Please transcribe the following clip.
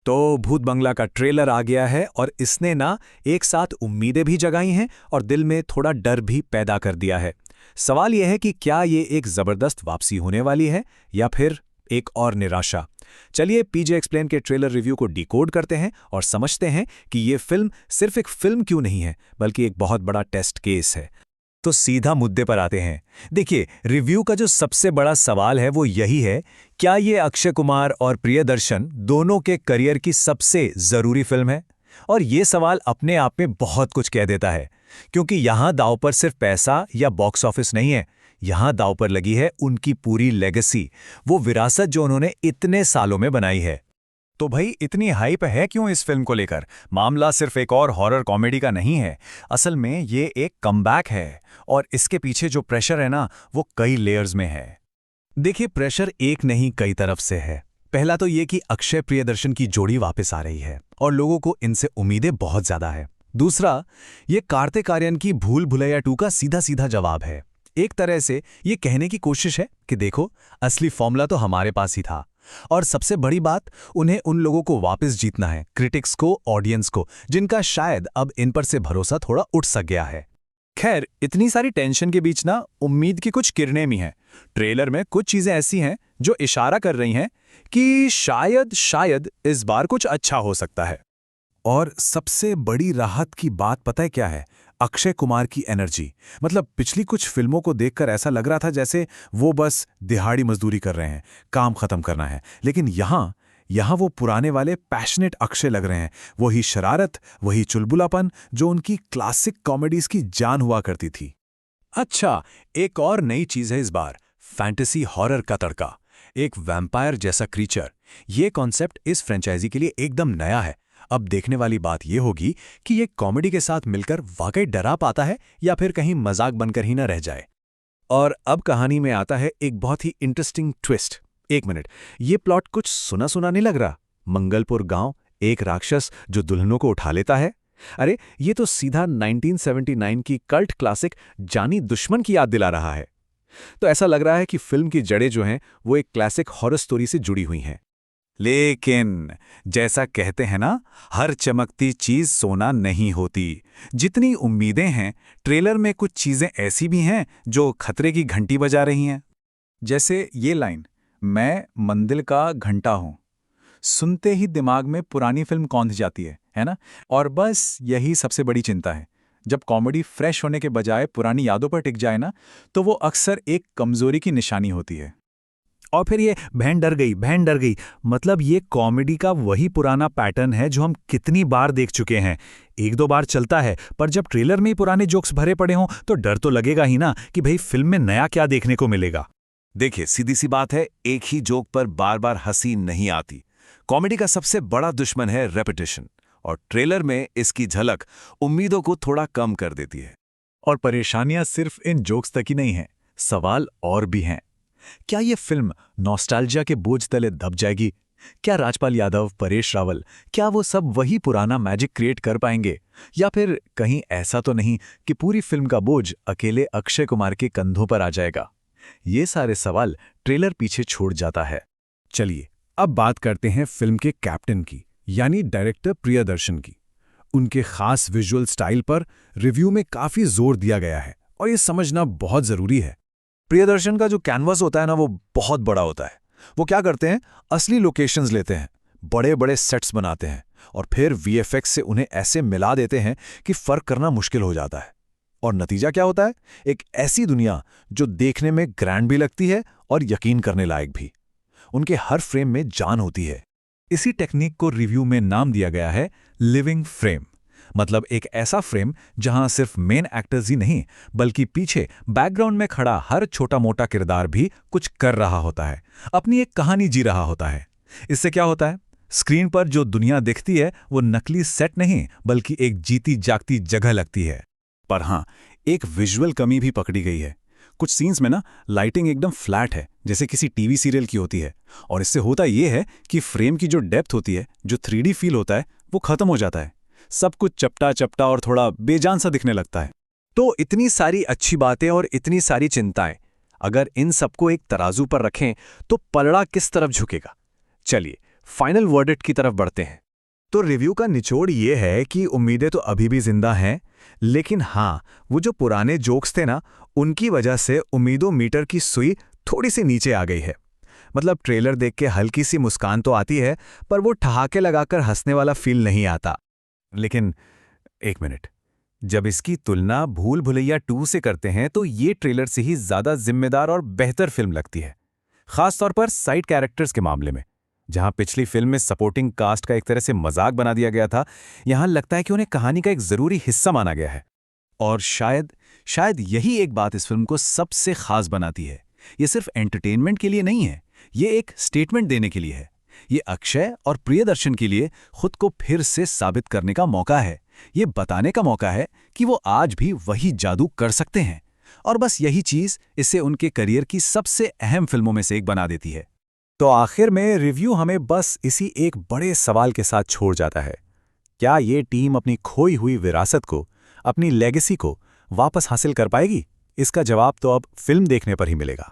तो भूत बंगला का ट्रेलर आ गया है और इसने ना एक साथ उम्मीदें भी जगाई हैं और दिल में थोड़ा डर भी पैदा कर दिया है। सवाल यह है कि क्या ये एक जबरदस्त वापसी होने वाली है या फिर एक और निराशा। चलिए पीजे एक्सप्लेन के ट्रेलर रिव्यू को डिकोड करते हैं और समझते हैं कि ये फिल्म सिर्फ एक फिल्म क्यों नहीं है बल्कि एक बहुत बड़ा टेस्ट केस है। तो सीधा मुद्दे पर आते हैं। देखिए, रिव्यू का जो सबसे बड़ा सवाल है वो यही है, क्या ये अक्षय कुमार और प्रियदर्शन दोनों के करियर की सबसे जरूरी फिल्म है? और ये सवाल अपने आप में बहुत कुछ कह देता है, क्योंकि यहां दांव पर सिर्फ पैसा या बॉक्स ऑफिस नहीं है, यहां दांव पर लगी है उनकी पूरी लेगेसी, वो विरासत जो उन्होंने इतने सालों में बनाई है। तो भाई इतनी हाइप है क्यों इस फिल्म को लेकर? मामला सिर्फ एक और हॉरर कॉमेडी का नहीं है, असल में ये एक कमबैक है और इसके पीछे जो प्रेशर है ना वो कई लेयर्स में है। देखिए, प्रेशर एक नहीं कई तरफ से है। पहला तो ये कि अक्षय प्रियदर्शन की जोड़ी वापस आ रही है और लोगों को इनसे उम्मीदें बहुत ज्यादा है। दूसरा, ये कार्तिक आर्यन की भूल भुलैया 2 का सीधा सीधा जवाब है। एक तरह से ये कहने की कोशिश है कि देखो, असली फॉर्मूला तो हमारे पास ही था। और सबसे बड़ी बात, उन्हें उन लोगों को वापस जीतना है, क्रिटिक्स को, ऑडियंस को, जिनका शायद अब इन पर से भरोसा थोड़ा उठ सा गया है। खैर, इतनी सारी टेंशन के बीच ना उम्मीद की कुछ किरणें भी हैं। ट्रेलर में कुछ चीजें ऐसी हैं जो इशारा कर रही हैं कि शायद इस बार कुछ अच्छा हो सकता है। और सबसे बड़ी राहत की बात पता है क्या है? अक्षय कुमार की एनर्जी। मतलब पिछली कुछ फिल्मों को देखकर ऐसा लग रहा था जैसे वो बस दिहाड़ी मजदूरी कर रहे हैं, काम खत्म करना है। लेकिन यहाँ वो पुराने वाले पैशनेट अक्षय लग रहे हैं। वही शरारत, वही चुलबुलापन जो उनकी क्लासिक कॉमेडीज की जान हुआ करती थी। अच्छा, एक और नई चीज है इस बार, फैंटेसी हॉरर का तड़का, एक वैम्पायर जैसा क्रीचर। ये कॉन्सेप्ट इस फ्रेंचाइजी के लिए एकदम नया है। अब देखने वाली बात यह होगी कि ये कॉमेडी के साथ मिलकर वाकई डरा पाता है या फिर कहीं मजाक बनकर ही ना रह जाए। और अब कहानी में आता है एक बहुत ही इंटरेस्टिंग ट्विस्ट। एक मिनट, ये प्लॉट कुछ सुना सुना नहीं लग रहा? मंगलपुर गांव, एक राक्षस जो दुल्हनों को उठा लेता है। अरे ये तो सीधा 1979 की कल्ट क्लासिक जानी दुश्मन की याद दिला रहा है। तो ऐसा लग रहा है कि फिल्म की जड़ें जो हैं वो एक क्लासिक हॉरर स्टोरी से जुड़ी हुई हैं। लेकिन जैसा कहते हैं ना, हर चमकती चीज सोना नहीं होती। जितनी उम्मीदें हैं, ट्रेलर में कुछ चीजें ऐसी भी हैं जो खतरे की घंटी बजा रही हैं। जैसे ये लाइन, मैं मंदिर का घंटा हूं, सुनते ही दिमाग में पुरानी फिल्म कौंध जाती है ना? और बस यही सबसे बड़ी चिंता है। जब कॉमेडी फ्रेश होने के बजाय पुरानी यादों पर टिक जाए ना, तो वो अक्सर एक कमजोरी की निशानी होती है। और फिर ये बहन डर गई, मतलब ये कॉमेडी का वही पुराना पैटर्न है जो हम कितनी बार देख चुके हैं। एक दो बार चलता है, पर जब ट्रेलर में ही पुराने जोक्स भरे पड़े हों तो डर तो लगेगा ही ना कि भाई फिल्म में नया क्या देखने को मिलेगा। देखिए, सीधी सी बात है, एक ही जोक पर बार बार हंसी नहीं आती। कॉमेडी का सबसे बड़ा दुश्मन है रेपिटेशन, और ट्रेलर में इसकी झलक उम्मीदों को थोड़ा कम कर देती है। और परेशानियां सिर्फ इन जोक्स तक ही नहीं हैं, सवाल और भी हैं। क्या ये फिल्म नॉस्टैल्जिया के बोझ तले दब जाएगी? क्या राजपाल यादव, परेश रावल, क्या वो सब वही पुराना मैजिक क्रिएट कर पाएंगे? या फिर कहीं ऐसा तो नहीं कि पूरी फिल्म का बोझ अकेले अक्षय कुमार के कंधों पर आ जाएगा? ये सारे सवाल ट्रेलर पीछे छोड़ जाता है। चलिए अब बात करते हैं फिल्म के कैप्टन की, यानी डायरेक्टर प्रियदर्शन की। उनके खास विजुअल स्टाइल पर रिव्यू में काफी जोर दिया गया है और ये समझना बहुत जरूरी है। प्रियदर्शन का जो कैनवास होता है ना, वो बहुत बड़ा होता है। वो क्या करते हैं, असली लोकेशंस लेते हैं, बड़े बड़े सेट्स बनाते हैं और फिर वीएफएक्स से उन्हें ऐसे मिला देते हैं कि फर्क करना मुश्किल हो जाता है। और नतीजा क्या होता है? एक ऐसी दुनिया जो देखने में ग्रैंड भी लगती है और यकीन करने लायक भी। उनके हर फ्रेम में जान होती है। इसी टेक्निक को रिव्यू में नाम दिया गया है लिविंग फ्रेम। मतलब एक ऐसा फ्रेम जहां सिर्फ मेन एक्टर्स ही नहीं, बल्कि पीछे बैकग्राउंड में खड़ा हर छोटा मोटा किरदार भी कुछ कर रहा होता है, अपनी एक कहानी जी रहा होता है। इससे क्या होता है, स्क्रीन पर जो दुनिया दिखती है वो नकली सेट नहीं बल्कि एक जीती जागती जगह लगती है। पर हां, एक विजुअल कमी भी पकड़ी गई है। कुछ सीन्स में ना लाइटिंग एकदम फ्लैट है, जैसे किसी टीवी सीरियल की होती है। और इससे होता यह है कि फ्रेम की जो डेप्थ होती है, जो 3D फील होता है, वो खत्म हो जाता है। सब कुछ चपटा चपटा और थोड़ा बेजान सा दिखने लगता है। तो इतनी सारी अच्छी बातें और इतनी सारी चिंताएं, अगर इन सबको एक तराजू पर रखें तो पलड़ा किस तरफ झुकेगा? चलिए फाइनल वर्डिक्ट की तरफ बढ़ते हैं। तो रिव्यू का निचोड़ ये है कि उम्मीदें तो अभी भी जिंदा हैं, लेकिन हाँ, वो जो पुराने जोक्स थे ना, उनकी वजह से उम्मीदों मीटर की सुई थोड़ी सी नीचे आ गई है। मतलब ट्रेलर देख के हल्की सी मुस्कान तो आती है, पर वो ठहाके लगाकर हंसने वाला फील नहीं आता। लेकिन एक मिनट, जब इसकी तुलना भूल भुलैया 2 से करते हैं तो ये ट्रेलर से ही ज्यादा जिम्मेदार और बेहतर फिल्म लगती है, खासतौर पर साइड कैरेक्टर्स के मामले में। जहां पिछली फिल्म में सपोर्टिंग कास्ट का एक तरह से मजाक बना दिया गया था, यहां लगता है कि उन्हें कहानी का एक जरूरी हिस्सा माना गया है। और शायद यही एक बात इस फिल्म को सबसे खास बनाती है। ये सिर्फ एंटरटेनमेंट के लिए नहीं है, ये एक स्टेटमेंट देने के लिए है। ये अक्षय और प्रियदर्शन के लिए खुद को फिर से साबित करने का मौका है। ये बताने का मौका है कि वो आज भी वही जादू कर सकते हैं। और बस यही चीज इसे उनके करियर की सबसे अहम फिल्मों में से एक बना देती है। तो आखिर में रिव्यू हमें बस इसी एक बड़े सवाल के साथ छोड़ जाता है। क्या ये टीम अपनी खोई हुई विरासत को, अपनी लेगेसी को वापस हासिल कर पाएगी? इसका जवाब तो अब फिल्म देखने पर ही मिलेगा।